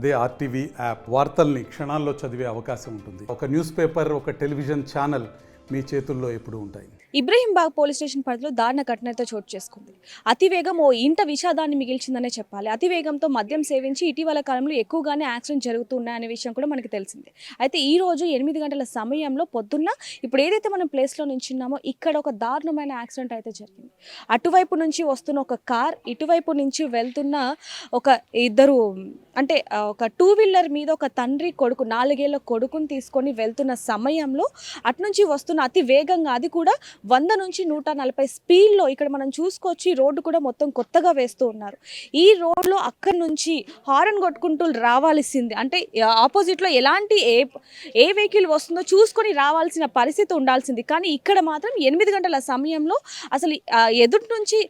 అదే RTV app వార్తల్ని క్షణాల్లో చదివే అవకాశం ఉంటుంది. ఒక న్యూస్ పేపర్, ఒక టెలివిజన్ ఛానల్ మీ చేతుల్లో ఎప్పుడూ ఉంటాయి. ఇబ్రహీంబాగ్ పోలీస్ స్టేషన్ పరిధిలో దారుణ ఘటనతో చోటు చేసుకుంది. అతివేగం ఓ ఇంట విషాదాన్ని మిగిల్చిందనే చెప్పాలి. అతివేగంతో మద్యం సేవించి ఇటీవల కాలంలో ఎక్కువగానే యాక్సిడెంట్ జరుగుతున్నాయనే విషయం కూడా మనకు తెలిసిందే. అయితే ఈ రోజు 8 గంటల సమయంలో పొద్దున్న ఇప్పుడు ఏదైతే మనం ప్లేస్లో నించున్నామో ఇక్కడ ఒక దారుణమైన యాక్సిడెంట్ అయితే జరిగింది. అటువైపు నుంచి వస్తున్న ఒక కార్, ఇటువైపు నుంచి వెళ్తున్న ఒక ఇద్దరు అంటే ఒక 2 వీలర్ మీద ఒక తండ్రి కొడుకు 4 ఏళ్ల కొడుకుని తీసుకొని వెళ్తున్న సమయంలో అటు నుంచి వస్తున్న అతి వేగంగా, అది కూడా 100 నుంచి 140 స్పీడ్లో ఇక్కడ మనం చూసుకోవచ్చు. ఈ రోడ్డు కూడా మొత్తం కొత్తగా వేస్తూ ఉన్నారు. ఈ రోడ్లో అక్కడి నుంచి హారన్ కొట్టుకుంటూ రావాల్సింది, అంటే ఆపోజిట్లో ఎలాంటి ఏ వెహికల్ వస్తుందో చూసుకొని రావాల్సిన పరిస్థితి ఉండాల్సింది. కానీ ఇక్కడ మాత్రం 8 గంటల సమయంలో అసలు ఎదుటి నుంచి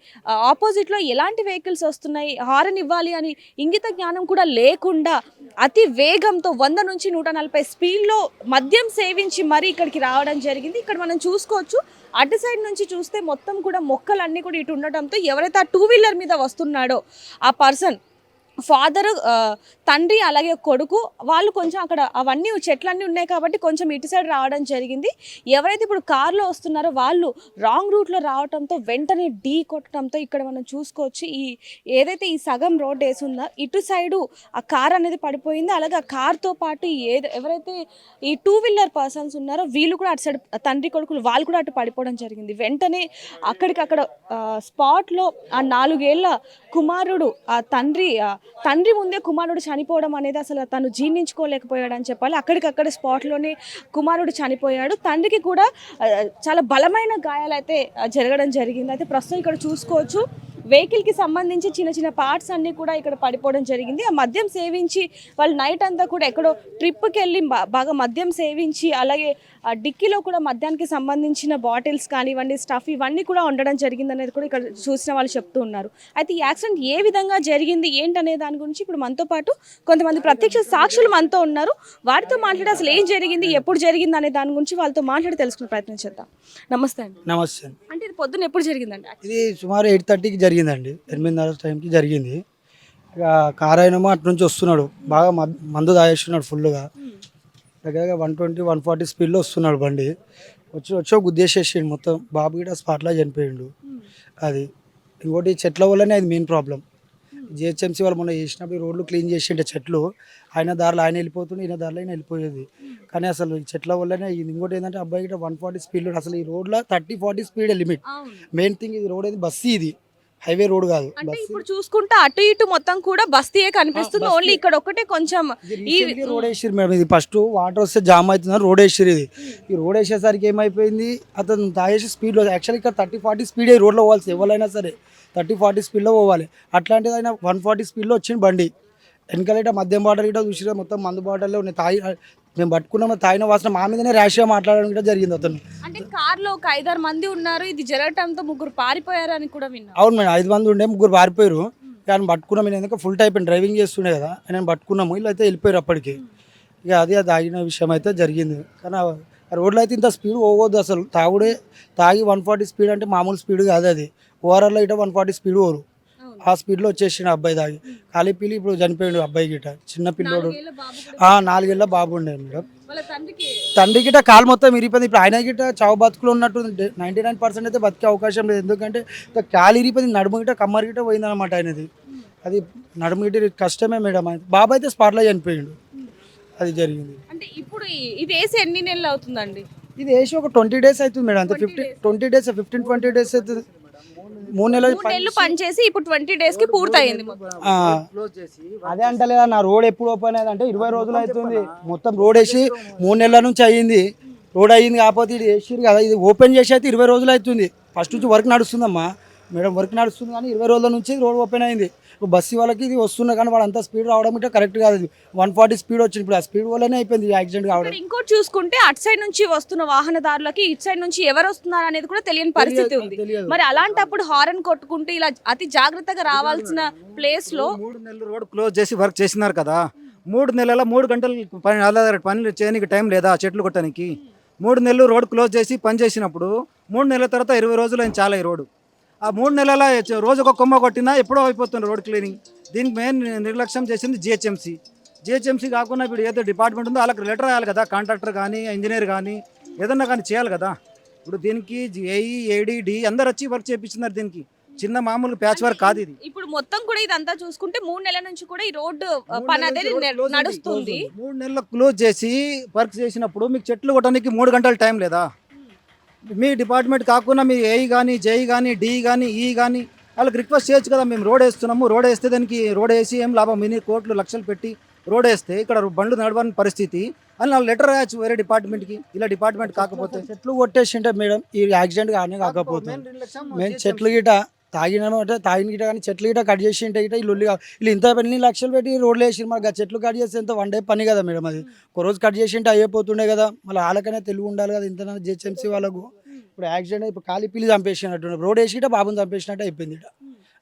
ఆపోజిట్లో ఎలాంటి వెహికల్స్ వస్తున్నాయి, హారన్ ఇవ్వాలి అని ఇంగిత జ్ఞానం కూడా లేకుండా అతి వేగంతో 100 నుంచి 140 స్పీడ్లో మద్యం సేవించి మరీ ఇక్కడికి రావడం జరిగింది. ఇక్కడ మనం చూసుకోవచ్చు, అటు సైడ్ నుంచి చూస్తే మొత్తం కూడా మొక్కలన్నీ కూడా ఇటు ఉండటంతో ఎవరైతే ఆ 2 వీలర్ మీద వస్తున్నాడో ఆ పర్సన్ ఫాదర్, తండ్రి అలాగే కొడుకు, వాళ్ళు కొంచెం అక్కడ అవన్నీ చెట్లన్నీ ఉన్నాయి కాబట్టి కొంచెం ఇటు సైడ్ రావడం జరిగింది. ఎవరైతే ఇప్పుడు కార్లో వస్తున్నారో వాళ్ళు రాంగ్ రూట్లో రావడంతో వెంటనే ఢీ కొట్టడంతో ఇక్కడ మనం చూసుకోవచ్చు, ఏదైతే ఈ సగం రోడ్ వేసి ఉందో ఇటు సైడు ఆ కార్ అనేది పడిపోయింది. అలాగే ఆ కార్తో పాటు ఎవరైతే ఈ 2 వీలర్ పర్సన్స్ ఉన్నారో వీళ్ళు కూడా అటు సైడ్ తండ్రి కొడుకులు వాళ్ళు కూడా అటు పడిపోవడం జరిగింది. వెంటనే అక్కడికక్కడ స్పాట్లో ఆ 4 ఏళ్ల కుమారుడు, ఆ తండ్రి ముందే కుమారుడు చనిపోవడం అనేది అసలు తను జీర్ణించుకోలేకపోయాడని చెప్పాలి. అక్కడికక్కడ స్పాట్లోనే కుమారుడు చనిపోయాడు. తండ్రికి కూడా చాలా బలమైన గాయాలైతే జరగడం జరిగింది. అయితే ప్రస్తుతం ఇక్కడ చూసుకోవచ్చు వెహికల్కి సంబంధించి చిన్న చిన్న పార్ట్స్ అన్నీ కూడా ఇక్కడ పడిపోవడం జరిగింది. ఆ మద్యం సేవించి వాళ్ళు నైట్ అంతా కూడా ఎక్కడో ట్రిప్కి వెళ్ళి బాగా మద్యం సేవించి, అలాగే డిక్కీలో కూడా మద్యానికి సంబంధించిన బాటిల్స్ కానివ్వండి, స్టఫ్ ఇవన్నీ కూడా ఉండడం జరిగింది అనేది కూడా ఇక్కడ చూసిన వాళ్ళు చెప్తూ ఉన్నారు. అయితే ఈ యాక్సిడెంట్ ఏ విధంగా జరిగింది ఏంటనే దాని గురించి ఇప్పుడు మనతో పాటు కొంతమంది ప్రత్యక్ష సాక్షులు మనతో ఉన్నారు. వారితో మాట్లాడి అసలు ఏం జరిగింది, ఎప్పుడు జరిగింది అనే దాని గురించి వాళ్ళతో మాట్లాడి తెలుసుకునే ప్రయత్నం చేద్దాం. నమస్తే అండి. నమస్తే. అంటే ఇది పొద్దున్న ఎప్పుడు జరిగిందండి? ఇది సుమారు 8:30కి జరిగిందండి. 8:30 టైంకి జరిగింది. ఇక కార్ అయినేమో అటు నుంచి వస్తున్నాడు, బాగా మందు తాగేస్తున్నాడు ఫుల్గా. దగ్గరగా 120, 140 స్పీడ్లో వస్తున్నాడు బండి. వచ్చి గుద్దేసేసిండు మొత్తం. బాబు కూడా స్పాట్లో చనిపోయిండు. అది ఇంకోటి చెట్ల వల్లనే అది మెయిన్ ప్రాబ్లం. జిహెచ్ఎంసీ వాళ్ళు మొన్న చేసినప్పుడు రోడ్లు క్లీన్ చేసిండే చెట్లు, ఆయన దారిలో ఆయన వెళ్ళిపోతుండే, ఈయన దారిలో ఆయన వెళ్ళిపోయేది. కానీ అసలు ఈ చెట్ల వల్లనే ఇంకోటి ఏంటంటే అబ్బాయి కూడా 140 స్పీడ్లో, అసలు ఈ రోడ్లో 30-40 స్పీడ్ లిమిట్. మెయిన్ థింగ్ ఇది రోడ్ ఏది బస్సీ, ఇది హైవే రోడ్ కాదు. అంటే ఇప్పుడు చూసుకుంటే అటు ఇటు మొత్తం కూడా బస్తీయే కనిపిస్తుంది. ఓన్లీ ఇక్కడ ఒకటే కొంచెం ఈ రోడ్ వేసిరు మేడం. ఇది ఫస్ట్ వాటర్ వస్తే జామ్ అవుతుందని రోడ్ వేసిరు. ఇది ఈ రోడ్ వేసేసరికి ఏమైపోయింది, అతను తాగేసి స్పీడ్లో, యాక్చువల్లీ ఇక్కడ 30-40 స్పీడ్ రోడ్లో పోవాల్సి, ఎవరైనా సరే 30-40 స్పీడ్లో పోవాలి. అట్లాంటిది ఆయన 140 స్పీడ్లో వచ్చింది బండి. వెనకాల మద్యం బాటలు గిట్ట చూసిరా, మొత్తం మందు బాటల్లో ఉన్నాయి. మేము పట్టుకున్నాము, తాగిన వాసన మా మీదనే ర్యాష్గా మాట్లాడడం కూడా జరిగింది అతను. అంటే కార్లో ఒక 5-6 మంది ఉన్నారు. ఇది జరగటంతో 3 పారిపోయారు అని కూడా విన్నా. అవును మేడం, 5 మంది ఉండే, 3 పారిపోయారు. కానీ పట్టుకున్నాం, నేను ఎందుకంటే ఫుల్ టైప్ డ్రైవింగ్ చేస్తుండే కదా, నేను పట్టుకున్నాము. వీళ్ళు అయితే వెళ్ళిపోయారు అప్పటికి. ఇక అది ఆగిన విషయం అయితే జరిగింది. కానీ ఆ రోడ్లో అయితే ఇంత స్పీడ్ పోవద్దు అసలు. తాగి 140 స్పీడ్ అంటే మామూలు స్పీడ్ కాదు. అది ఓఆర్ఆర్లో ఇట 140 స్పీడ్ పోరు. ఆ స్పీడ్లో వచ్చేసిన అబ్బాయి తాగి ఖాళీ పీలి ఇప్పుడు చనిపోయాడు అబ్బాయి గిట. చిన్న పిల్లోడు, 4 ఏళ్ళ బాబు ఉండే మేడం. తండ్రి గిట కాలు మొత్తం ఇరిపోయింది. ఇప్పుడు ఆయన గిట చావు బతుకులు ఉన్నట్టు 99% అయితే బతికే అవకాశం లేదు. ఎందుకంటే కాలు ఇరిపోయింది, నడుము గిట కమ్మరి గిట పోయిందనమాట ఆయనది. అది నడుము గిట కష్టమే మేడం. బాబు అయితే స్పాట్లో చనిపోయాడు. అది జరిగింది. అంటే ఇప్పుడు ఇది వేసి ఎన్ని నెలలు అవుతుందండి? ఇది వేసి ఒక 20 డేస్ అవుతుంది మేడం. అంతే 20 డేస్ 15-20 డేస్ అవుతుంది. 3 నెలలు పనిచేసి ఇప్పుడు 20 డేస్ కి పూర్తయింది. అదే అంటలేదా నా రోడ్ ఎప్పుడు ఓపెన్ అయ్యేది అంటే 20 రోజులు అవుతుంది. మొత్తం రోడ్ వేసి 3 నెలల నుంచి అయ్యింది. రోడ్ అయ్యింది కాకపోతే ఇది వేసిరు కదా, ఇది ఓపెన్ చేసి అయితే 20 రోజులు అవుతుంది. ఫస్ట్ నుంచి వర్క్ నడుస్తుందమ్మా మేడం, వర్క్ నడుస్తుంది. కానీ 20 రోజుల నుంచి రోడ్ ఓపెన్ అయింది. బస్సు వాళ్ళకి ఇది వస్తున్నా కానీ వాడు అంత స్పీడ్ రావడం అంటే కరెక్ట్ కాదు. 140 స్పీడ్ వచ్చింది. ఇప్పుడు ఆ స్పీడ్ వల్లనే అయిపోయింది యాక్సిడెంట్ కావడం. ఇంకోటి చూసుకుంటే అటు సైడ్ నుంచి వస్తున్న వాహనదారులకి ఇటు సైడ్ నుంచి ఎవరు వస్తున్నారు అనేది కూడా తెలియని పరిస్థితి ఉంది. మరి అలాంటప్పుడు హారన్ కొట్టుకుంటే ఇలా అతి జాగ్రత్తగా రావాల్సిన ప్లేస్ లో 3 నెలలు రోడ్ క్లోజ్ చేసి వర్క్ చేసినారు కదా. 3 నెలల 3 గంటలు పని చేయడానికి టైం లేదా చెట్లు కొట్టడానికి? 3 నెలలు రోడ్ క్లోజ్ చేసి పని చేసినప్పుడు 3 నెలల తర్వాత 20 రోజులు అయింది చాలా ఈ రోడ్డు. ఆ 3 నెలల రోజు ఒక కొమ్మ కొట్టినా ఎప్పుడో అయిపోతుంది రోడ్ క్లీనింగ్. దీనికి మెయిన్ నిర్లక్ష్యం చేసింది జిహెచ్ఎంసీ. జిహెచ్ఎంసీ కాకుండా ఇప్పుడు ఏదో డిపార్ట్మెంట్ ఉందో వాళ్ళకి లెటర్ రాయాలి కదా, కాంట్రాక్టర్ కానీ ఇంజనీర్ కానీ ఏదన్నా కానీ చేయాలి కదా. ఇప్పుడు దీనికి ఏఈ ఏడి డి అందరు వచ్చి వర్క్ చేపిస్తున్నారు. దీనికి చిన్న మామూలు ప్యాచ్ వర్క్ కాదు ఇది. ఇప్పుడు మొత్తం కూడా ఇదంతా చూసుకుంటే 3 నెలల నుంచి కూడా ఈ రోడ్డు పని అనేది నడుస్తుంది. 3 నెలలు క్లోజ్ చేసి వర్క్ చేసినప్పుడు మీకు చెట్లు కొట్టడానికి 3 గంటల టైం లేదా? మీ డిపార్ట్మెంట్ కాకుండా మీ ఏఈ కానీ జేఈ కానీ డి కానీ ఈ కానీ వాళ్ళకి రిక్వెస్ట్ చేయొచ్చు కదా, మేము రోడ్ వేస్తున్నాము, రోడ్ వేస్తే దానికి రోడ్ వేసి ఏం లాభం, ఇన్ని కోట్లు లక్షలు పెట్టి రోడ్ వేస్తే ఇక్కడ బండ్లు నడవని పరిస్థితి అని వాళ్ళు లెటర్ రాయొచ్చు వేరే డిపార్ట్మెంట్కి. ఇలా డిపార్ట్మెంట్ కాకపోతే చెట్లు కొట్టేసింటే మేడం ఈ యాక్సిడెంట్ కానీ కాకపోతుంది. మేము చెట్లు గిట తాగిన గిట కానీ చెట్లు గిట కట్ చేసి ఉంటే గిట వీళ్ళు వీళ్ళు ఇంత ఎన్ని లక్షలు పెట్టి రోడ్లు వేసి మరి చెట్లు కట్ చేస్తే ఎంత 1 డే పని కదా మేడం. అది ఒక రోజు కట్ చేసి ఉంటే అయిపోతుండే కదా. మళ్ళీ వాళ్ళకనే తెలివి ఉండాలి కదా. ఇంత జిహెచ్ఎంసీ వాళ్ళకు ఇప్పుడు యాక్సిడెంట్ ఇప్పుడు కాలి పిల్లి చంపేసినట్టు రోడ్ వేసి గిట బాబుని చంపేసినట్టు అయిపోయింది ఇట.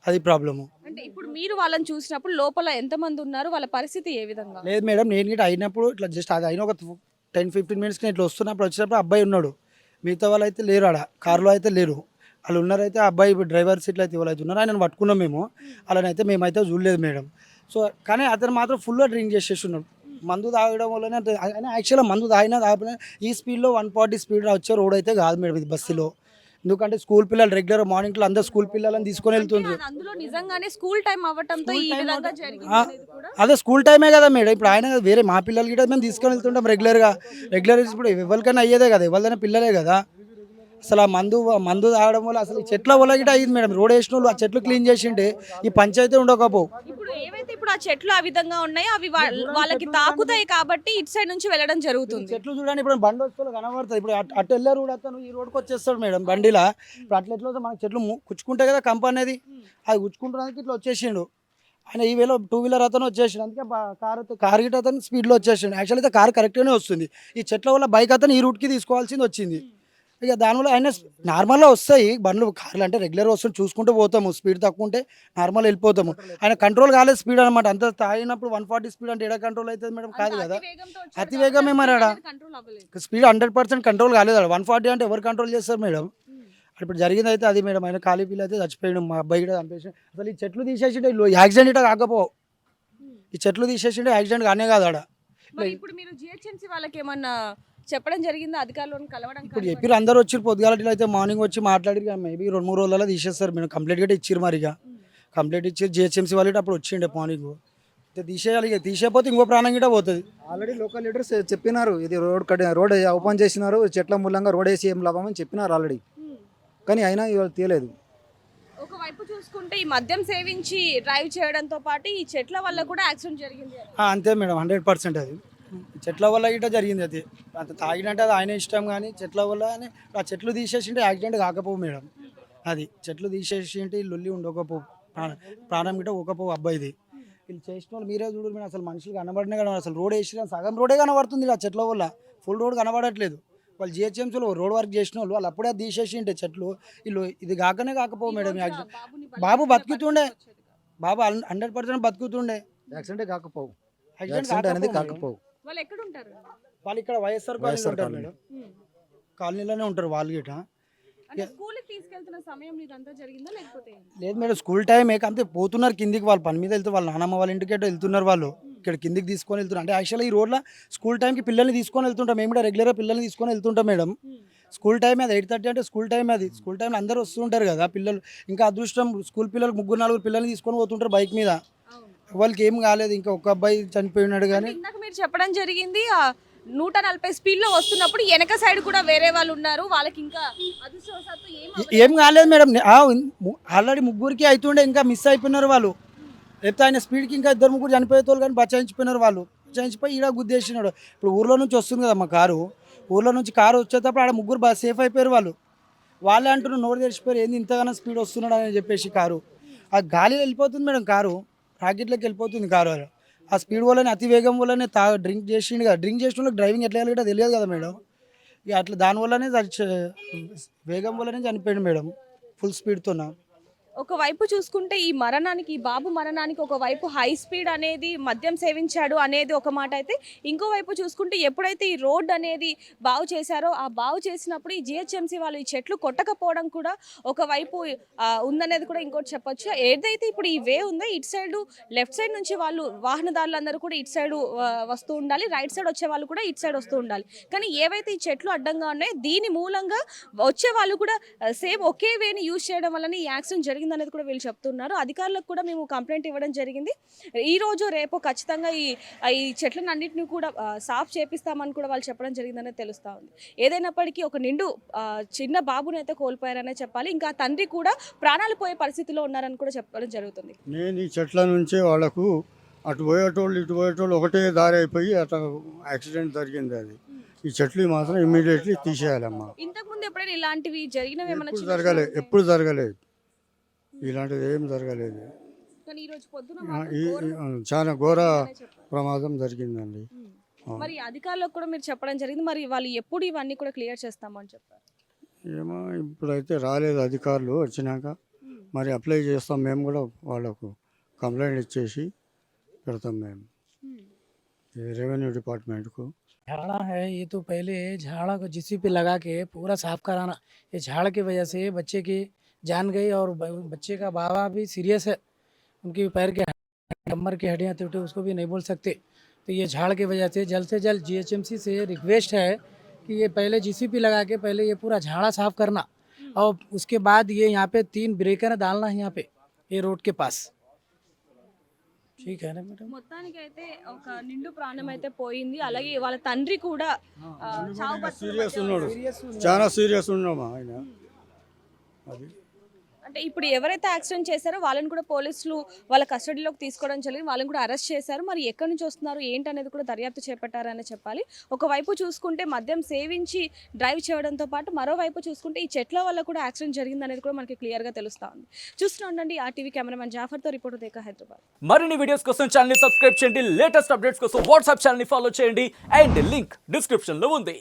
అది ప్రాబ్లము. అంటే ఇప్పుడు మీరు వాళ్ళని చూసినప్పుడు లోపల ఎంతమంది ఉన్నారు, వాళ్ళ పరిస్థితి ఏ విధంగా? లేదు మేడం, నేను గిట అయినప్పుడు ఇట్లా జస్ట్ అది అయిన ఒక 10-15 మినిట్స్కి ఇట్లా వస్తున్నప్పుడు వచ్చినప్పుడు అబ్బాయి ఉన్నాడు. మిగతా వాళ్ళు అయితే లేరు, ఆడ కార్లో అయితే లేరు. వాళ్ళు ఉన్నారైతే అబ్బాయి డ్రైవర్ సీట్లు అయితే వాళ్ళు అయితే ఉన్నారు. ఆయన పట్టుకున్నాం మేము. అలానైతే మేమైతే చూడలేదు మేడం. సో కానీ అతను మాత్రం ఫుల్గా డ్రింక్ చేసేస్తున్నాడు. మందు తాగడం వల్లనే ఆయన యాక్చువల్గా మందు తాగినా ఈ స్పీడ్లో 140 స్పీడ్ వచ్చే రోడ్ అయితే కాదు మేడం ఇది బస్సులో. ఎందుకంటే స్కూల్ పిల్లలు రెగ్యులర్ మార్నింగ్లో అందరు స్కూల్ పిల్లలని తీసుకొని వెళ్తుండ్రు. అందులో నిజంగానే స్కూల్ టైం అవ్వటంతో ఈ విధంగా జరిగింది అనేది కూడా. అదే స్కూల్ టైమే కదా మేడం. ఇప్పుడు ఆయన వేరే మా పిల్లలకి కూడా మేము తీసుకొని వెళ్తుంటాం రెగ్యులర్ ఇప్పుడు ఎవరికైనా అయ్యేదే కదా, ఎవరిదైనా పిల్లలే కదా. అసలు ఆ మందు తాగడం వల్ల అసలు ఈ చెట్ల వల్ల గిట అయ్యింది మేడం. రోడ్ వేసిన వాళ్ళు ఆ చెట్లు క్లీన్ చేసింటే ఈ పంచాయతీ ఉండకపోవు. ఇప్పుడు ఏవైతే ఇప్పుడు ఆ చెట్లు ఆ విధంగా ఉన్నాయో అవి వాళ్ళకి తాకుతాయి కాబట్టి ఇటు సైడ్ నుంచి వెళ్ళడం జరుగుతుంది. చెట్లు చూడండి, ఇప్పుడు బండి వస్తే కనబడుతుంది. ఇప్పుడు అటు వెళ్ళారు కూడా అతను ఈ రోడ్కి వచ్చేస్తాడు మేడం బండిలా. ఇప్పుడు అట్లా ఎట్లా మనకి చెట్లు కుచ్చుకుంటాయి కదా కంప అనేది, అది కుచ్చుకుంటున్నందుకు ఇట్లా వచ్చేసిండు ఆయన. ఈ వేళ 2 వీలర్ అతను వచ్చేసిండు. అందుకే కార్ గిట్ అతను స్పీడ్లో వచ్చేసిండు. యాక్చువల్ అయితే కార్ కరెక్ట్గానే వస్తుంది. ఈ చెట్ల వల్ల బైక్ అతను ఈ రూట్కి తీసుకోవాల్సింది వచ్చింది. ఇక దానివల్ల ఆయన నార్మల్గా వస్తాయి బండ్లు, కార్లు అంటే రెగ్యులర్ వస్తుంది చూసుకుంటూ పోతాము. స్పీడ్ తక్కువ ఉంటే నార్మల్ వెళ్ళిపోతాము. ఆయన కంట్రోల్ కాలేదు స్పీడ్ అనమాట. అంత తాగినప్పుడు 140 స్పీడ్ అంటే ఎక్కడ కంట్రోల్ అవుతుంది మేడం? కాదు కదా, అతి వేగమే మరి ఆడ స్పీడ్ 100% కంట్రోల్ కాలేదు. 140 అంటే ఎవరు కంట్రోల్ చేస్తారు మేడం? ఇప్పుడు జరిగింది అయితే అది మేడం. ఆయన ఖాళీ పిల్ల అయితే చచ్చిపోయాడు, మా అబ్బాయి కూడా చంపేసి. అసలు ఈ చెట్లు తీసేసింటే యాక్సిడెంట్ ఇట కాకపోవు. ఈ చెట్లు తీసేసింటే యాక్సిడెంట్ కానే కాదు ఆడ. ఇప్పుడు మీరు జిహెచ్ఎంసీ వాళ్ళకి ఏమన్నా చెప్పడం జరిగింది, అధికారులను కలవడం? ఇప్పుడు చెప్పారు అందరూ వచ్చి పొద్దుగాల అయితే మార్నింగ్ వచ్చి మాట్లాడి మేబీ 2-3 రోజులలో తీసేస్తారు మేడం. కంప్లీట్ గా ఇచ్చారు మరి. ఇక కంప్లీట్ ఇచ్చి జిహెచ్ఎంసీ వాళ్ళు అప్పుడు వచ్చిండే మార్నింగ్ తీసేయాలి. ఇక తీసేపోతే ఇంకో ప్రాణం గిట్ట పోతుంది. ఆల్రెడీ లోకల్ లీడర్స్ చెప్పినారు ఇది రోడ్ ఓపెన్ చేసినారు, చెట్ల మూలంగా రోడ్ వేసి ఏం లాభం అని చెప్పినారు ఆల్రెడీ. కానీ అయినా ఇవాళ తీయలేదు. ఒకవైపు చూసుకుంటే ఈ మద్యం సేవించి డ్రైవ్ చేయడంతో పాటు ఈ చెట్ల వల్ల కూడా యాక్సిడెంట్ జరిగింది. అంతే మేడం, 100% అది చెట్ల వల్ల గిట్ట జరిగింది. అది అంత తాగినట్టు అది ఆయన ఇష్టం. కానీ చెట్ల వల్ల ఆ చెట్లు తీసేసింటే యాక్సిడెంట్ కాకపోవు మేడం. అది చెట్లు తీసేసింటే లొల్లి ఉండకపోవు, ప్రాణం గిట్ట ఒకపోవు అబ్బాయిది. వీళ్ళు చేసిన వాళ్ళు మీరే చూడరు మీరు. అసలు మనుషులు కనబడినే కనబడ, అసలు రోడ్ వేసిన సగం రోడే కనబడుతుంది ఆ చెట్ల వల్ల. ఫుల్ రోడ్ కనబడట్లేదు. వాళ్ళు జిహెచ్ఎంసీలో రోడ్ వర్క్ చేసిన వాళ్ళు అప్పుడే తీసేసింటే చెట్లు. వీళ్ళు ఇది కాకనే కాకపోవు మేడం. బాబు బతుకుతుండే, బాబు 100% బతుకుతుండే. యాక్సిడెంట్ కాకపోవు, యాక్సిడెంట్ అనేది కాకపోవు. వాళ్ళు ఎక్కడ ఉంటారు? వాళ్ళు ఇక్కడ వైఎస్ఆర్ కాలనీలో ఉంటారు మేడం. కాలనీలోనే ఉంటారు వాళ్ళు గిట. స్కూల్కి తీసుకెళ్తున్న సమయంలో ఇదంతా జరిగిందా లేకపోతే? లేదు మేడం, స్కూల్ టైం అంతే పోతున్నారు కిందికి. వాళ్ళు పని మీద వెళ్తే వాళ్ళ నాన్నమ్మ వాళ్ళ ఇంటికి వెళ్తున్నారు. వాళ్ళు ఇక్కడ కిందికి తీసుకొని వెళ్తున్నారు. అంటే యాక్చువల్గా ఈ రోడ్లో స్కూల్ టైంకి పిల్లల్ని తీసుకొని వెళ్తుంటాం. మేము కూడా రెగ్యులర్గా పిల్లల్ని తీసుకొని వెళ్తుంటాం మేడం. స్కూల్ టైం అది 8:30 అంటే స్కూల్ టైం అది. స్కూల్ టైంలో అందరూ వస్తుంటారు కదా పిల్లలు. ఇంకా అదృష్టం స్కూల్ పిల్లలు 3-4 పిల్లల్ని తీసుకొని పోతుంటారు బైక్ మీద. వాళ్ళకి ఏం కాలేదు. ఇంకా ఒక అబ్బాయి చనిపోయినాడు. కానీ ఇందాక మీరు చెప్పడం జరిగింది 140 స్పీడ్లో వస్తున్నప్పుడు వెనక సైడ్ కూడా వేరే వాళ్ళు ఉన్నారు, వాళ్ళకి ఇంకా అదృష్టవశాత్తు ఏం కాలేదు మేడం. ఆల్రెడీ 3 అవుతుండే, ఇంకా మిస్ అయిపోయినారు వాళ్ళు. లేకపోతే ఆయన స్పీడ్కి ఇంకా 2-3 చనిపోయేతోళ్ళు కానీ బచాయించిపోయినారు వాళ్ళు. బచాయించిపోయి ఈడ గుద్దేసినాడు. ఇప్పుడు ఊర్లో నుంచి వస్తుంది కదా మా కారు, ఊర్లో నుంచి కారు వచ్చేటప్పుడు ఆడ 3 సేఫ్ అయిపోయారు వాళ్ళు. వాళ్ళే అంటున్నారు నోరు తెరిచిపోయారు, ఏంది ఇంతగానో స్పీడ్ వస్తున్నాడు అని చెప్పేసి. కారు ఆ గాలిలో వెళ్ళిపోతుంది మేడం, కారు రాకెట్లోకి వెళ్ళిపోతుంది కారు. ఆ స్పీడ్ వల్లనే అతి వేగం వల్లనే డ్రింక్ చేసిండు కదా. డ్రింక్ చేసిన వాళ్ళకి డ్రైవింగ్ ఎట్లా వెళ్ళాలి తెలియదు కదా మేడం. ఇక అట్లా దానివల్లనే వేగం వల్లనే చనిపోయాడు మేడం, ఫుల్ స్పీడ్తో. ఒకవైపు చూసుకుంటే ఈ మరణానికి ఈ బాబు మరణానికి ఒకవైపు హై స్పీడ్ అనేది మద్యం సేవించాడు అనేది ఒక మాట అయితే, ఇంకోవైపు చూసుకుంటే ఎప్పుడైతే ఈ రోడ్ అనేది బాగు చేశారో ఆ బాగు చేసినప్పుడు ఈ జిహెచ్ఎంసీ వాళ్ళు ఈ చెట్లు కొట్టకపోవడం కూడా ఒకవైపు ఉందనేది కూడా ఇంకోటి చెప్పొచ్చు. ఏదైతే ఇప్పుడు ఈ వే ఉందో ఇటు సైడ్ లెఫ్ట్ సైడ్ నుంచి వాళ్ళు వాహనదారులందరూ కూడా ఇటు సైడ్ వస్తూ ఉండాలి, రైట్ సైడ్ వచ్చే వాళ్ళు కూడా ఇటు సైడ్ వస్తూ ఉండాలి. కానీ ఏవైతే ఈ చెట్లు అడ్డంగా ఉన్నాయో దీని మూలంగా వచ్చే వాళ్ళు కూడా సేమ్ ఒకే వేని యూజ్ చేయడం వల్ల ఈ యాక్సిడెంట్ జరిగింది అనేది కూడా వీళ్ళు చెప్తున్నారు. అధికారులకు కూడా మేము కంప్లైంట్ ఇవ్వడం జరిగింది. ఈ రోజు రేపు ఖచ్చితంగా ఈ చెట్లను అన్నింటినీ కూడా సాఫ్ చేపిస్తామని కూడా వాళ్ళు చెప్పడం జరిగిందనేది తెలుస్తూ ఉంది. ఏదైనప్పటికీ ఒక నిండు చిన్న బాబుని అయితే కోల్పోయారనే చెప్పాలి. ఇంకా తండ్రి కూడా ప్రాణాలు పోయే పరిస్థితిలో ఉన్నారని కూడా చెప్పడం జరుగుతుంది. నేను ఈ చెట్ల నుంచే వాళ్ళకు అటు పోయేటోళ్ళు ఇటు పోయేటోళ్ళు ఒకటే దారి అయిపోయి అట్లా యాక్సిడెంట్ జరిగింది. అది ఈ చెట్లు మాత్రం ఇమ్మీడియట్లీ తీసేయాలమ్మా. ఇంతకుముందు ఎప్పుడైనా ఇలాంటివి జరిగినవి ఎప్పుడు జరగలేదు, ఎప్పుడు జరగలేదు, ఇలాంటిది ఏం జరగలేదు. కానీ ఈ రోజు పొద్దున చాలా ఘోర ప్రమాదం జరిగిందండి. మరి అధికారులకు కూడా మీరు చెప్పడం జరిగింది. మరి వాళ్ళు ఎప్పుడు ఇవన్నీ కూడా క్లియర్ చేస్తామని చెప్పారు. ఏమో ఇప్పుడైతే రాలేదు, అధికారులు వచ్చినాక మరి అప్లై చేస్తాం. మేము కూడా వాళ్ళకు కంప్లైంట్ ఇచ్చేసి పెడతాం మేము रेवेन्यू डिपार्टमेंट को। झाड़ा है ये तो पहले झाड़ा को जीसीपी लगा के पूरा साफ कराना। ये झाड़ की वजह से बच्चे की जान गई और बच्चे का बाबा भी सीरियस है, उनकी पैर के कमर की हड्डियाँ टूटी, उसको भी नहीं बोल सकते। तो ये झाड़ की वजह से जल्द जीएचएमसी से रिक्वेस्ट है कि ये पहले जीसीपी लगा के पहले ये पूरा झाड़ा साफ करना और उसके बाद ये यहाँ पे 3 ब्रेकर डालना है यहाँ पे ये रोड के पास। ठीक है ना मैडम। మొత్తానికి అయితే ఒక నిండు ప్రాణం అయితే పోయింది. అలాగే వాళ్ళ తండ్రి కూడా చావు బతుకుల సీరియస్ మధ్య ఉన్నాడు, చాలా సీరియస్ ఉన్నామా ఆయన. అది అంటే ఇప్పుడు ఎవరైతే యాక్సిడెంట్ చేశారో వాళ్ళని కూడా పోలీసులు వాళ్ళ కస్టడీలోకి తీసుకోవడం జరిగింది. వాళ్ళని కూడా అరెస్ట్ చేశారు. మరి ఎక్కడి నుంచి వస్తున్నారు ఏంటి అనేది కూడా దర్యాప్తు చేపట్టారని చెప్పాలి. ఒకవైపు చూసుకుంటే మద్యం సేవించి డ్రైవ్ చేయడంతో పాటు మరోవైపు చూసుకుంటే ఈ చెట్ల వల్ల కూడా యాక్సిడెంట్ జరిగింది అనేది కూడా మనకి క్లియర్గా తెలుస్తూ ఉంది. చూస్తూ ఉండండి RTV కెమెరామెన్ జాఫర్తో రిపోర్టర్ దేకా హైదరాబాద్. మరిన్ని వీడియోస్ కోసం ఛానల్ ని సబ్స్క్రైబ్ చేయండి, లేటెస్ట్ అప్డేట్స్ కోసం వాట్సాప్ ఛానల్ ని ఫాలో చేయండి అండ్ లింక్ డిస్క్రిప్షన్ లో ఉంది.